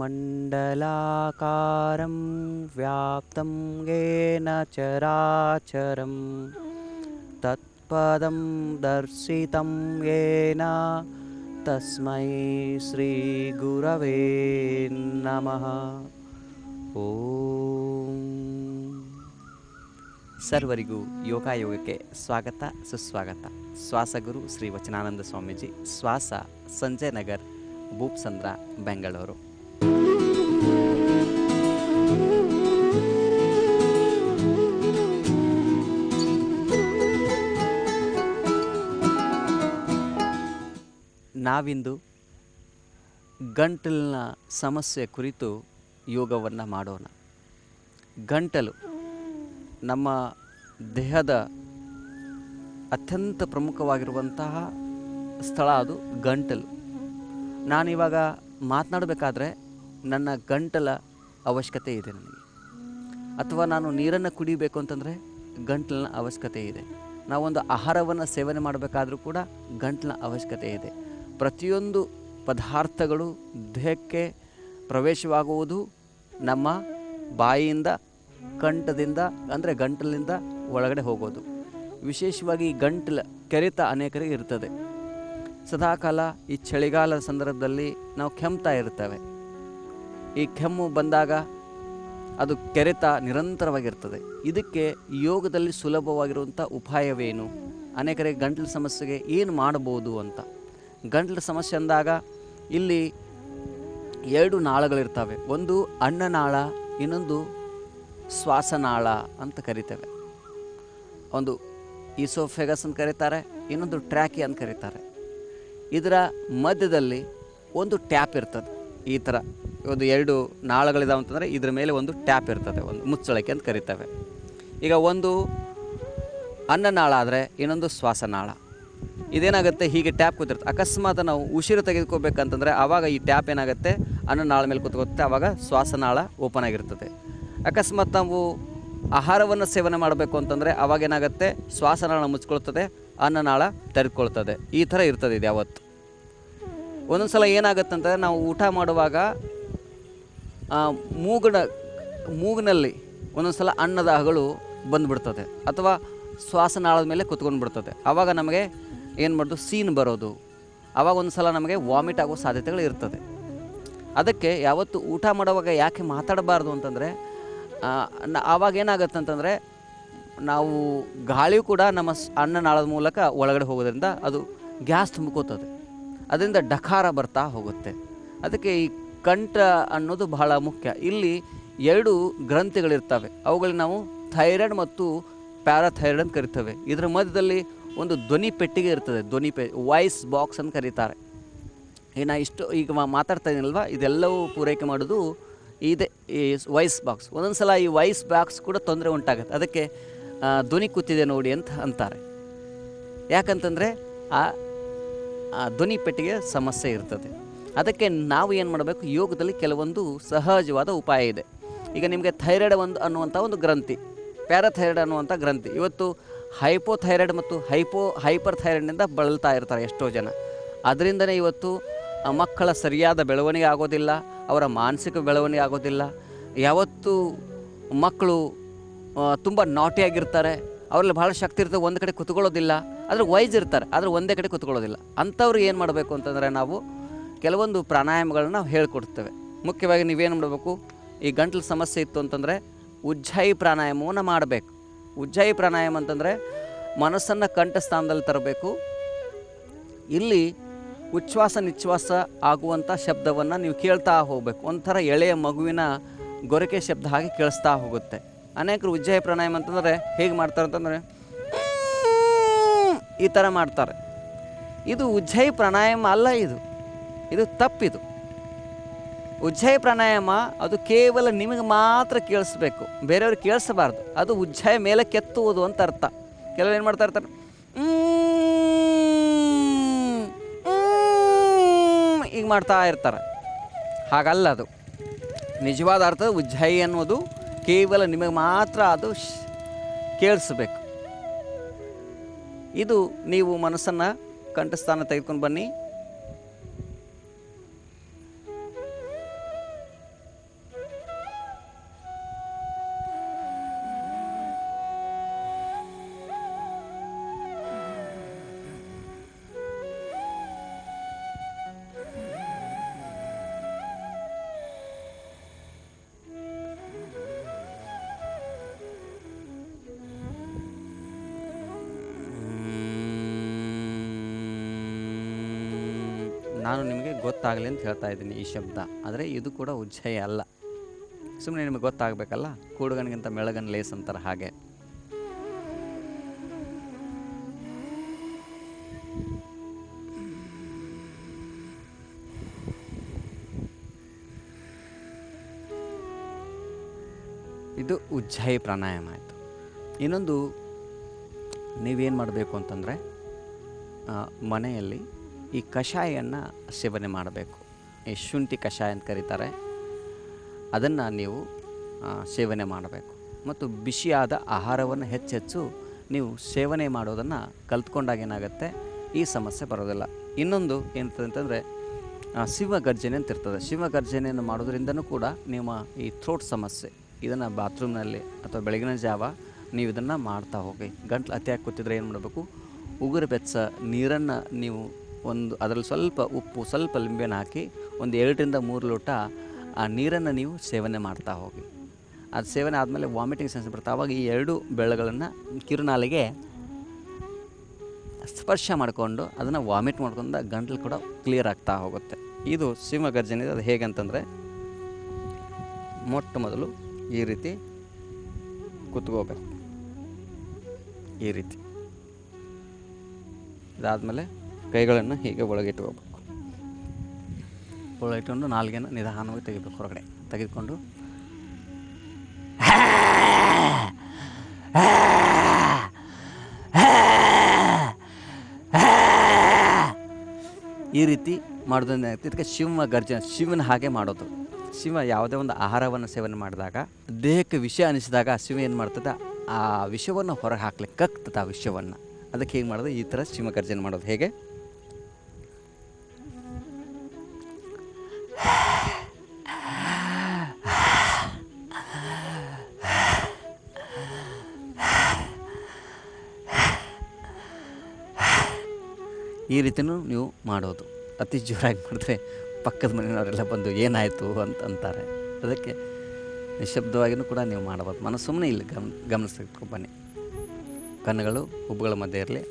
ಮಂಡಲಾಕಾರಂ ವ್ಯಾಪ್ತಂ ಯೇನ ಚರಾಚರಂ ತತ್ಪದಂ ದರ್ಶಿತಂ ಯೇನ ತಸ್ಮೈ ಶ್ರೀ ಗುರವೇ ನಮಃ. ಓಂ. ಸರ್ವರಿಗೂ ಯೋಗಾಯೋಗಕ್ಕೆ ಸ್ವಾಗತ ಸುಸ್ವಾಗತ. ಶ್ವಾಸಗುರು ಶ್ರೀ ವಚನಾನಂದ ಸ್ವಾಮೀಜಿ, ಶ್ವಾಸ, ಸಂಜಯ್ ನಗರ್, ಭೂಪ್ಸಂದ್ರ, ಬೆಂಗಳೂರು. ನಾವಿಂದು ಗಂಟಲಿನ ಸಮಸ್ಯೆ ಕುರಿತು ಯೋಗವನ್ನು ಮಾಡೋಣ. ಗಂಟಲು ನಮ್ಮ ದೇಹದ ಅತ್ಯಂತ ಪ್ರಮುಖವಾಗಿರುವಂತಹ ಸ್ಥಳ, ಅದು ಗಂಟಲು. ನಾನಿವಾಗ ಮಾತನಾಡಬೇಕಾದ್ರೆ ನನ್ನ ಗಂಟಲ ಅವಶ್ಯಕತೆ ಇದೆ ನನಗೆ, ಅಥವಾ ನಾನು ನೀರನ್ನು ಕುಡಿಬೇಕು ಅಂತಂದರೆ ಗಂಟಲಿನ ಅವಶ್ಯಕತೆ ಇದೆ. ನಾವೊಂದು ಆಹಾರವನ್ನು ಸೇವನೆ ಮಾಡಬೇಕಾದ್ರೂ ಕೂಡ ಗಂಟಲಿನ ಅವಶ್ಯಕತೆ ಇದೆ. ಪ್ರತಿಯೊಂದು ಪದಾರ್ಥಗಳು ದೇಹಕ್ಕೆ ಪ್ರವೇಶವಾಗುವುದು ನಮ್ಮ ಬಾಯಿಯಿಂದ, ಕಂಠದಿಂದ, ಅಂದರೆ ಗಂಟಲಿನಿಂದ ಒಳಗಡೆ ಹೋಗೋದು. ವಿಶೇಷವಾಗಿ ಈ ಗಂಟಲ ಕೆರೆತ ಅನೇಕರಿಗೆ ಇರ್ತದೆ. ಸದಾಕಾಲ ಈ ಚಳಿಗಾಲದ ಸಂದರ್ಭದಲ್ಲಿ ನಾವು ಕೆಮ್ತಾ ಇರ್ತೇವೆ. ಈ ಕೆಮ್ಮು ಬಂದಾಗ ಅದು ಕೆರೆತ ನಿರಂತರವಾಗಿರ್ತದೆ. ಇದಕ್ಕೆ ಯೋಗದಲ್ಲಿ ಸುಲಭವಾಗಿರುವಂಥ ಉಪಾಯವೇನು, ಅನೇಕರಿಗೆ ಗಂಟಲು ಸಮಸ್ಯೆಗೆ ಏನು ಮಾಡ್ಬೋದು ಅಂತ. ಗಂಟಲು ಸಮಸ್ಯೆ ಅಂದಾಗ ಇಲ್ಲಿ 2 ನಾಳಗಳಿರ್ತವೆ. ಒಂದು ಅನ್ನನಾಳ, ಇನ್ನೊಂದು ಶ್ವಾಸನಾಳ ಅಂತ ಕರಿತೇವೆ. ಒಂದು ಈಸೋಫೆಗಸ್ ಅಂತ ಕರೀತಾರೆ, ಇನ್ನೊಂದು ಟ್ರ್ಯಾಕಿ ಅಂತ ಕರೀತಾರೆ. ಇದರ ಮಧ್ಯದಲ್ಲಿ ಒಂದು ಟ್ಯಾಪ್ ಇರ್ತದೆ. ಈ ಥರ ಒಂದು 2 ನಾಳಗಳಿದಾವೆ ಅಂತಂದರೆ ಇದ್ರ ಮೇಲೆ ಒಂದು ಟ್ಯಾಪ್ ಇರ್ತದೆ, ಒಂದು ಮುಚ್ಚಳಿಕೆ ಅಂತ ಕರಿತೇವೆ. ಈಗ ಒಂದು ಅನ್ನನಾಳ ಆದರೆ ಇನ್ನೊಂದು ಶ್ವಾಸನಾಳ. ಇದೇನಾಗುತ್ತೆ, ಹೀಗೆ ಟ್ಯಾಪ್ ಕೂತಿರುತ್ತೆ. ಅಕಸ್ಮಾತ್ ನಾವು ಉಸಿರು ತೆಗೆದುಕೋಬೇಕಂತಂದರೆ ಆವಾಗ ಈ ಟ್ಯಾಪ್ ಏನಾಗುತ್ತೆ, ಅನ್ನನಾಳ ಮೇಲೆ ಕೂತ್ಕೊತ್ತೆ, ಆವಾಗ ಶ್ವಾಸನಾಳ ಓಪನ್ ಆಗಿರ್ತದೆ. ಅಕಸ್ಮಾತ್ ನಾವು ಆಹಾರವನ್ನು ಸೇವನೆ ಮಾಡಬೇಕು ಅಂತಂದರೆ ಆವಾಗೇನಾಗುತ್ತೆ, ಶ್ವಾಸನಾಳ ಮುಚ್ಕೊಳ್ತದೆ, ಅನ್ನನಾಳ ತೆರೆದುಕೊಳ್ತದೆ. ಈ ಥರ ಇರ್ತದೆ ಇದು ಯಾವತ್ತು. ಒಂದೊಂದು ಸಲ ಏನಾಗುತ್ತೆ ಅಂತಂದರೆ ನಾವು ಊಟ ಮಾಡುವಾಗ ಮೂಗಿನಲ್ಲಿ ಒಂದೊಂದು ಸಲ ಅನ್ನದ ಅಗಳು ಬಂದುಬಿಡ್ತದೆ, ಅಥವಾ ಶ್ವಾಸನಾಳದ ಮೇಲೆ ಕುತ್ಕೊಂಡು ಬಿಡ್ತದೆ. ಆವಾಗ ನಮಗೆ ಏನು ಮಾಡೋದು, ಸೀನ್ ಬರೋದು, ಆವಾಗ ಒಂದು ಸಲ ನಮಗೆ ವಾಮಿಟ್ ಆಗೋ ಸಾಧ್ಯತೆಗಳು ಇರ್ತದೆ. ಅದಕ್ಕೆ ಯಾವತ್ತು ಊಟ ಮಾಡುವಾಗ ಯಾಕೆ ಮಾತಾಡಬಾರ್ದು ಅಂತಂದರೆ, ಆವಾಗ ಏನಾಗುತ್ತೆ ಅಂತಂದರೆ ನಾವು ಗಾಳಿಯೂ ಕೂಡ ನಮ್ಮ ಅನ್ನನಾಳದ ಮೂಲಕ ಒಳಗಡೆ ಹೋಗೋದ್ರಿಂದ ಅದು ಗ್ಯಾಸ್ ತುಂಬಿಕೋತದೆ, ಅದರಿಂದ ಡಕಾರ ಬರ್ತಾ ಹೋಗುತ್ತೆ. ಅದಕ್ಕೆ ಈ ಕಂಠ ಅನ್ನೋದು ಬಹಳ ಮುಖ್ಯ. ಇಲ್ಲಿ 2 ಗ್ರಂಥಿಗಳಿರ್ತವೆ. ಅವುಗಳಿಗೆ ನಾವು ಥೈರಾಯ್ಡ್ ಮತ್ತು ಪ್ಯಾರಾಥೈರಾಯ್ಡ್ ಅಂತ ಕರಿತೇವೆ. ಇದರ ಮಧ್ಯದಲ್ಲಿ ಒಂದು ಧ್ವನಿ ಪೆಟ್ಟಿಗೆ ಇರ್ತದೆ, ವಾಯ್ಸ್ ಬಾಕ್ಸ್ ಅಂತ ಕರೀತಾರೆ. ನಾ ಈಗ ಮಾತಾಡ್ತಾ ಇದ್ದೀನಲ್ವ, ಇದೆಲ್ಲವೂ ಪೂರೈಕೆ ಮಾಡೋದು ಇದೆ ಈ ವಾಯ್ಸ್ ಬಾಕ್ಸ್. ಒಂದೊಂದು ಸಲ ಈ ವಾಯ್ಸ್ ಬಾಕ್ಸ್ ಕೂಡ ತೊಂದರೆ ಉಂಟಾಗುತ್ತೆ. ಅದಕ್ಕೆ ಧ್ವನಿ ಕೂತಿದೆ ನೋಡಿ ಅಂತ ಅಂತಾರೆ. ಯಾಕಂತಂದರೆ ಆ ಧ್ವನಿ ಪೆಟ್ಟಿಗೆ ಸಮಸ್ಯೆ ಇರ್ತದೆ. ಅದಕ್ಕೆ ನಾವು ಏನು ಮಾಡಬೇಕು, ಯೋಗದಲ್ಲಿ ಕೆಲವೊಂದು ಸಹಜವಾದ ಉಪಾಯ ಇದೆ. ಈಗ ನಿಮಗೆ ಥೈರಾಯ್ಡ್ ಅನ್ನುವಂಥ ಒಂದು ಗ್ರಂಥಿ, ಪ್ಯಾರಾಥೈರಾಯ್ಡ್ ಅನ್ನುವಂಥ ಗ್ರಂಥಿ, ಇವತ್ತು ಹೈಪೋಥೈರಾಯ್ಡ್ ಮತ್ತು ಹೈಪರ್ ಥೈರಾಯ್ಡ್ನಿಂದ ಬಳಲ್ತಾ ಇರ್ತಾರೆ ಎಷ್ಟೋ ಜನ. ಅದರಿಂದನೇ ಇವತ್ತು ಮಕ್ಕಳ ಸರಿಯಾದ ಬೆಳವಣಿಗೆ ಆಗೋದಿಲ್ಲ, ಅವರ ಮಾನಸಿಕ ಬೆಳವಣಿಗೆ ಆಗೋದಿಲ್ಲ. ಯಾವತ್ತು ಮಕ್ಕಳು ತುಂಬ ನಾಟಿಯಾಗಿರ್ತಾರೆ, ಅವರಲ್ಲಿ ಭಾಳ ಶಕ್ತಿ ಇರ್ತದೆ, ಒಂದು ಕಡೆ ಕುತ್ಕೊಳ್ಳೋದಿಲ್ಲ. ಆದರೆ ವೈಸ್ ಇರ್ತಾರೆ, ಆದರೆ ಒಂದೇ ಕಡೆ ಕುತ್ಕೊಳ್ಳೋದಿಲ್ಲ. ಅಂಥವ್ರು ಏನು ಮಾಡಬೇಕು ಅಂತಂದರೆ ನಾವು ಕೆಲವೊಂದು ಪ್ರಾಣಾಯಾಮಗಳನ್ನ ನಾವು ಹೇಳ್ಕೊಡ್ತೇವೆ. ಮುಖ್ಯವಾಗಿ ನೀವೇನು ಮಾಡಬೇಕು, ಈ ಗಂಟಲು ಸಮಸ್ಯೆ ಇತ್ತು ಅಂತಂದರೆ ಉಜ್ಜಾಯಿ ಪ್ರಾಣಾಯಾಮವನ್ನು ಮಾಡಬೇಕು. ಉಜ್ಜಾಯಿ ಪ್ರಾಣಾಯಾಮ ಅಂತಂದರೆ ಮನಸ್ಸನ್ನು ಕಂಠಸ್ಥಾನದಲ್ಲಿ ತರಬೇಕು. ಇಲ್ಲಿ ಉಚ್ಛ್ವಾಸ ನಿಶ್ವಾಸ ಆಗುವಂಥ ಶಬ್ದವನ್ನು ನೀವು ಕೇಳ್ತಾ ಹೋಗಬೇಕು. ಒಂಥರ ಎಳೆಯ ಮಗುವಿನ ಗೊರಕೆ ಶಬ್ದ ಹಾಗೆ ಕೇಳಿಸ್ತಾ ಹೋಗುತ್ತೆ. ಅನೇಕರು ಉಜ್ಜಾಯಿ ಪ್ರಾಣಾಯಾಮ ಅಂತಂದರೆ ಹೇಗೆ ಮಾಡ್ತಾರೆ ಅಂತಂದರೆ ಈ ಥರ ಮಾಡ್ತಾರೆ. ಇದು ಉಜ್ಜಾಯಿ ಪ್ರಾಣಾಯಾಮ ಅಲ್ಲ, ಇದು ತಪ್ಪಿದು. ಉಜ್ಜಾಯಿ ಪ್ರಾಣಾಯಾಮ ಅದು ಕೇವಲ ನಿಮಗೆ ಮಾತ್ರ ಕೇಳಿಸ್ಬೇಕು, ಬೇರೆಯವ್ರಿಗೆ ಕೇಳಿಸಬಾರ್ದು. ಅದು ಉಜ್ಜಾಯಿ ಮೇಲೆ ಕೆತ್ತುವುದು ಅಂತ ಅರ್ಥ. ಕೆಲವರು ಏನು ಮಾಡ್ತಾ ಇರ್ತಾರೆ, ಈಗ ಮಾಡ್ತಾ ಇರ್ತಾರೆ. ಹಾಗಲ್ಲ, ಅದು ನಿಜವಾದ ಅರ್ಥ ಉಜ್ಜಾಯಿ ಅನ್ನೋದು ಕೇವಲ ನಿಮಗೆ ಮಾತ್ರ ಅದು ಕೇಳಿಸ್ಬೇಕು. ಇದು ನೀವು ಮನಸ್ಸನ್ನು ಕಂಠಸ್ಥಾನ ತೆಗೆದುಕೊಂಡು ಬನ್ನಿ. ನಾನು ನಿಮಗೆ ಗೊತ್ತಾಗಲಿ ಅಂತ ಹೇಳ್ತಾ ಇದ್ದೀನಿ ಈ ಶಬ್ದ. ಆದರೆ ಇದು ಕೂಡ ಉಜ್ಜಯ ಅಲ್ಲ, ಸುಮ್ಮನೆ ನಿಮಗೆ ಗೊತ್ತಾಗಬೇಕಲ್ಲ, ಕೂಡುಗನಿಗಿಂತ ಮೆಳಗನ್ ಲೇಸ್ ಅಂತಾರೆ ಹಾಗೆ. ಇದು ಉಜ್ಜಯಿ ಪ್ರಾಣಾಯಾಮ ಆಯಿತು. ಇನ್ನೊಂದು ನೀವೇನು ಮಾಡಬೇಕು ಅಂತಂದರೆ ಮನೆಯಲ್ಲಿ ಈ ಕಷಾಯವನ್ನು ಸೇವನೆ ಮಾಡಬೇಕು. ಈ ಶುಂಠಿ ಕಷಾಯ ಅಂತ ಕರೀತಾರೆ, ಅದನ್ನು ನೀವು ಸೇವನೆ ಮಾಡಬೇಕು. ಮತ್ತು ಬಿಸಿಯಾದ ಆಹಾರವನ್ನು ಹೆಚ್ಚೆಚ್ಚು ನೀವು ಸೇವನೆ ಮಾಡೋದನ್ನು ಕಲ್ತ್ಕೊಂಡಾಗ ಏನಾಗುತ್ತೆ, ಈ ಸಮಸ್ಯೆ ಬರೋದಿಲ್ಲ. ಇನ್ನೊಂದು ಏನಂತಂದರೆ ಶಿವಗರ್ಜನೆ ಅಂತ ಇರ್ತದೆ. ಶಿವಗರ್ಜನೆಯನ್ನು ಮಾಡೋದ್ರಿಂದನೂ ಕೂಡ ನಿಮ್ಮ ಈ ಥ್ರೋಟ್ ಸಮಸ್ಯೆ, ಇದನ್ನು ಬಾತ್ರೂಮ್ನಲ್ಲಿ ಅಥವಾ ಬೆಳಗಿನ ಜಾವ ನೀವು ಇದನ್ನು ಮಾಡ್ತಾ ಹೋಗಿ. ಗಂಟ್ಲು ಅತಿಯಾಗಿ ಕೂತಿದ್ರೆ ಏನು ಮಾಡಬೇಕು, ಉಗುರು ಬೆಚ್ಚ ನೀರನ್ನು ನೀವು ಅದರಲ್ಲಿ ಸ್ವಲ್ಪ ಉಪ್ಪು, ಸ್ವಲ್ಪ ಲಿಂಬೆನ ಹಾಕಿ ಒಂದು 2-3 ಲೋಟ ಆ ನೀರನ್ನು ನೀವು ಸೇವನೆ ಮಾಡ್ತಾ ಹೋಗಿ. ಅದು ಸೇವನೆ ಆದಮೇಲೆ ವಾಮಿಟಿಂಗ್ ಸೆನ್ಸ್ ಬರುತ್ತೆ. ಆವಾಗ ಈ 2 ಬೆರಳುಗಳನ್ನು ಕಿರುನಾಲಿಗೆ ಸ್ಪರ್ಶ ಮಾಡಿಕೊಂಡು ಅದನ್ನು ವಾಮಿಟ್ ಮಾಡ್ಕೊಂಡು ಗಂಟಲು ಕೂಡ ಕ್ಲಿಯರ್ ಆಗ್ತಾ ಹೋಗುತ್ತೆ. ಇದು ಶಿವಗರ್ಜನೆ. ಅದು ಹೇಗಂತಂದರೆ ಮೊಟ್ಟ ಮೊದಲು ಈ ರೀತಿ ಕೂತ್ಕೋಬೇಕು, ಈ ರೀತಿ. ಇದಾದಮೇಲೆ ಕೈಗಳನ್ನು ಹೀಗೆ ಒಳಗಿಟ್ಕೋಬೇಕು. ಒಳಗಿಟ್ಕೊಂಡು ನಾಲ್ಗೆನ ನಿಧಾನವಾಗಿ ತೆಗಿಬೇಕು, ಹೊರಗಡೆ ತೆಗೆದುಕೊಂಡು ಈ ರೀತಿ ಮಾಡೋದ್ರಿಂದ ಇದಕ್ಕೆ ಶಿವಗರ್ಜನೆ, ಶಿವನ ಹಾಗೆ ಮಾಡೋದು. ಶಿವ ಯಾವುದೇ ಒಂದು ಆಹಾರವನ್ನು ಸೇವನೆ ಮಾಡಿದಾಗ ದೇಹಕ್ಕೆ ವಿಷ ಅನಿಸಿದಾಗ ಶಿವ ಏನು ಮಾಡ್ತದೆ, ಆ ವಿಷವನ್ನು ಹೊರಗೆ ಹಾಕ್ಲಿಕ್ಕೆ ಕಕ್ತದೆ ಆ ವಿಷವನ್ನು. ಅದಕ್ಕೆ ಹೇಗೆ ಮಾಡೋದು, ಈ ಥರ ಶಿವಗರ್ಜನೆ ಮಾಡೋದು. ಹೇಗೆ, ಈ ರೀತಿಯೂ ನೀವು ಮಾಡೋದು. ಅತಿ ಜೋರಾಗಿ ಮಾಡಿದ್ರೆ ಪಕ್ಕದ ಮನೆಯವರೆಲ್ಲ ಬಂದು ಏನಾಯಿತು ಅಂತಾರೆ. ಅದಕ್ಕೆ ನಿಶಬ್ದವಾಗಿಯೂ ಕೂಡ ನೀವು ಮಾಡಬಹುದು. ಮನಸ್ಸು ಸುಮ್ಮನೆ ಇಲ್ಲಿ ಗಮನಿಸ್ಬೇಕು. ಬನ್ನಿ, ಕಣ್ಣುಗಳು ಹುಬ್ಬುಗಳ ಮಧ್ಯೆ ಇರಲಿ.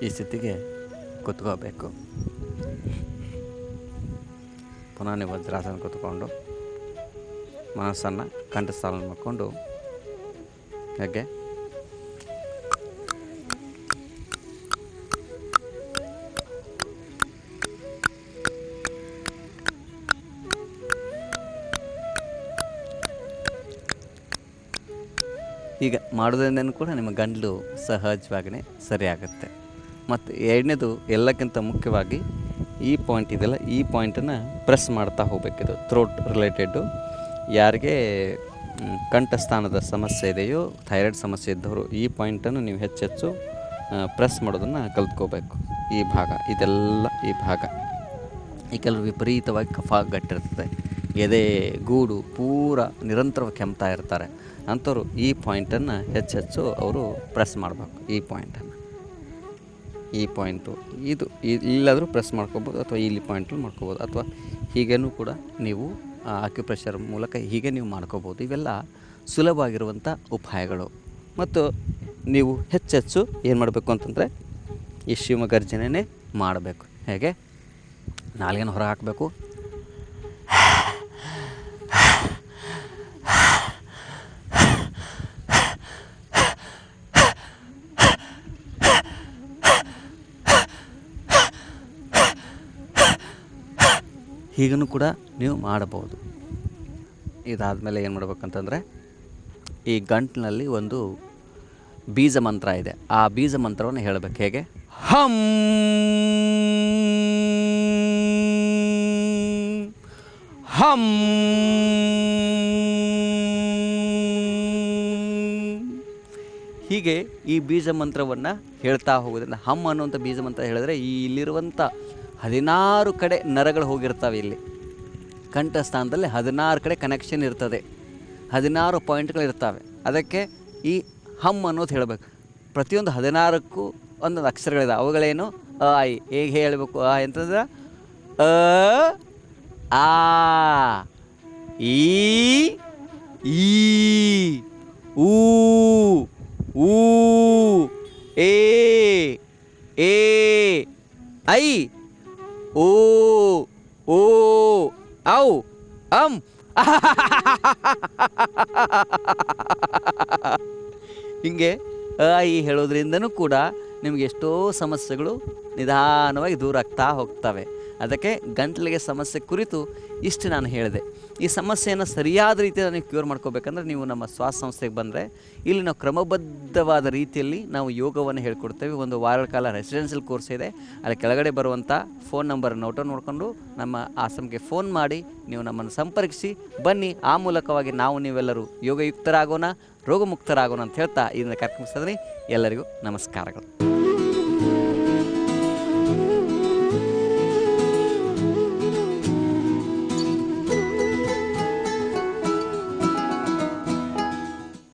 ಈ ಸ್ಥಿತಿಗೆ ಕೂತ್ಕೋಬೇಕು. ಪುನಃ ನೀವು ವಜ್ರಾಸನ ಕೂತ್ಕೊಂಡು ಮನಸ್ಸನ್ನು ಕಂಠಸ್ಥಾನ ಮಾಡಿಕೊಂಡು ಹಾಗೆ ಈಗ ಮಾಡೋದ್ರಿಂದನೂ ಕೂಡ ನಿಮ್ಮ ಗಂಟಲು ಸಹಜವಾಗಿಯೇ ಸರಿಯಾಗುತ್ತೆ. ಮತ್ತು ಎರಡನೇದು, ಎಲ್ಲಕ್ಕಿಂತ ಮುಖ್ಯವಾಗಿ ಈ ಪಾಯಿಂಟ್ ಇದೆಯಲ್ಲ, ಈ ಪಾಯಿಂಟನ್ನು ಪ್ರೆಸ್ ಮಾಡ್ತಾ ಹೋಗಬೇಕಿದು. ಥ್ರೋಟ್ ರಿಲೇಟೆಡ್ಡು ಯಾರಿಗೆ ಕಂಠಸ್ಥಾನದ ಸಮಸ್ಯೆ ಇದೆಯೋ, ಥೈರಾಯ್ಡ್ ಸಮಸ್ಯೆ ಇದ್ದವರು ಈ ಪಾಯಿಂಟನ್ನು ನೀವು ಹೆಚ್ಚೆಚ್ಚು ಪ್ರೆಸ್ ಮಾಡೋದನ್ನು ಕಲ್ತ್ಕೋಬೇಕು. ಈ ಭಾಗ ಇದೆಲ್ಲ, ಈ ಭಾಗ ಈ ಕೆಲವು ವಿಪರೀತವಾಗಿ ಕಫ ಗಟ್ಟಿರ್ತದೆ, ಎದೆ ಗೂಡು ಪೂರ ನಿರಂತರವಾಗಿ ಕೆಮ್ತಾ ಇರ್ತಾರೆ. ಅಂಥವ್ರು ಈ ಪಾಯಿಂಟನ್ನು ಹೆಚ್ಚೆಚ್ಚು ಅವರು ಪ್ರೆಸ್ ಮಾಡಬೇಕು. ಈ ಪಾಯಿಂಟನ್ನು, ಈ ಪಾಯಿಂಟು ಇದು ಇಲ್ಲಾದರೂ ಪ್ರೆಸ್ ಮಾಡ್ಕೋಬೋದು, ಅಥವಾ ಇಲ್ಲಿ ಪಾಯಿಂಟಲ್ಲಿ ಮಾಡ್ಕೋಬೋದು, ಅಥವಾ ಹೀಗೇನೂ ಕೂಡ ನೀವು ಆಕ್ಯುಪ್ರೆಷರ್ ಮೂಲಕ ಹೀಗೆ ನೀವು ಮಾಡ್ಕೋಬೋದು. ಇವೆಲ್ಲ ಸುಲಭವಾಗಿರುವಂಥ ಉಪಾಯಗಳು. ಮತ್ತು ನೀವು ಹೆಚ್ಚೆಚ್ಚು ಏನು ಮಾಡಬೇಕು ಅಂತಂದರೆ ಈ ಶಿವಗರ್ಜನೆ ಮಾಡಬೇಕು. ಹೇಗೆ, ನಾಲ್ಗೆನ ಹೊರ ಹಾಕಬೇಕು, ಹೀಗೂ ಕೂಡ ನೀವು ಮಾಡಬಹುದು. ಇದಾದಮೇಲೆ ಏನು ಮಾಡ್ಬೇಕಂತಂದರೆ ಈ ಗಂಟಿನಲ್ಲಿ ಒಂದು ಬೀಜ ಮಂತ್ರ ಇದೆ. ಆ ಬೀಜ ಮಂತ್ರವನ್ನು ಹೇಳಬೇಕು. ಹೇಗೆ, ಹಂ ಹಂ ಹೀಗೆ ಈ ಬೀಜ ಮಂತ್ರವನ್ನು ಹೇಳ್ತಾ ಹೋಗೋದ್ರಿಂದ, ಹಮ್ ಅನ್ನುವಂಥ ಬೀಜ ಮಂತ್ರ ಹೇಳಿದ್ರೆ ಈ ಇಲ್ಲಿರುವಂಥ 16 ಕಡೆ ನರಗಳು ಹೋಗಿರ್ತವೆ. ಇಲ್ಲಿ ಕಂಠಸ್ಥಾನದಲ್ಲಿ 16 ಕಡೆ ಕನೆಕ್ಷನ್ ಇರ್ತದೆ, 16 ಪಾಯಿಂಟ್ಗಳಿರ್ತವೆ. ಅದಕ್ಕೆ ಈ ಹಮ್ ಅನ್ನೋದು ಹೇಳಬೇಕು. ಪ್ರತಿಯೊಂದು 16ಕ್ಕೂ ಒಂದೊಂದು ಅಕ್ಷರಗಳಿದೆ. ಅವುಗಳೇನು, ಐ ಹೇಗೆ ಹೇಳಬೇಕು, ಅಂತಂದ್ರೆ ಅ ಆ ಈ ಈ ಊ ಊ ಏ ಏ ಐ ಓ ಓ ಔ ಅಂ ಹಿಂಗೆ ಅ ಈ ಹೇಳೋದ್ರಿಂದನೂ ಕೂಡ ನಿಮಗೆ ಎಷ್ಟೋ ಸಮಸ್ಯೆಗಳು ನಿಧಾನವಾಗಿ ದೂರ ಆಗ್ತಾ ಹೋಗ್ತವೆ. ಅದಕ್ಕೆ ಗಂಟಲಿಗೆ ಸಮಸ್ಯೆ ಕುರಿತು ಇಷ್ಟು ನಾನು ಹೇಳಿದೆ. ಈ ಸಮಸ್ಯೆಯನ್ನು ಸರಿಯಾದ ರೀತಿಯಲ್ಲಿ ನೀವು ಕ್ಯೂರ್ ಮಾಡ್ಕೋಬೇಕಂದ್ರೆ ನೀವು ನಮ್ಮ ಶ್ವಾಸ ಸಂಸ್ಥೆಗೆ ಬಂದರೆ ಇಲ್ಲಿ ನಾವು ಕ್ರಮಬದ್ಧವಾದ ರೀತಿಯಲ್ಲಿ ನಾವು ಯೋಗವನ್ನು ಹೇಳ್ಕೊಡ್ತೇವೆ. ಒಂದು ವಾರದ ಕಾಲ ರೆಸಿಡೆನ್ಷಿಯಲ್ ಕೋರ್ಸ್ ಇದೆ. ಅಲ್ಲಿ ಕೆಳಗಡೆ ಬರುವಂಥ ಫೋನ್ ನಂಬರ್ ನೋಡ್ಕೊಂಡು ನಮ್ಮ ಆಶ್ರಮಕ್ಕೆ ಫೋನ್ ಮಾಡಿ ನೀವು ನಮ್ಮನ್ನು ಸಂಪರ್ಕಿಸಿ ಬನ್ನಿ. ಆ ಮೂಲಕವಾಗಿ ನಾವು ನೀವೆಲ್ಲರೂ ಯೋಗಯುಕ್ತರಾಗೋಣ, ರೋಗಮುಕ್ತರಾಗೋಣ ಅಂತ ಹೇಳ್ತಾ ಇದನ್ನು ಕಾರ್ಯಕ್ರಮಿಸಿದ್ರೆ ಎಲ್ಲರಿಗೂ ನಮಸ್ಕಾರಗಳು.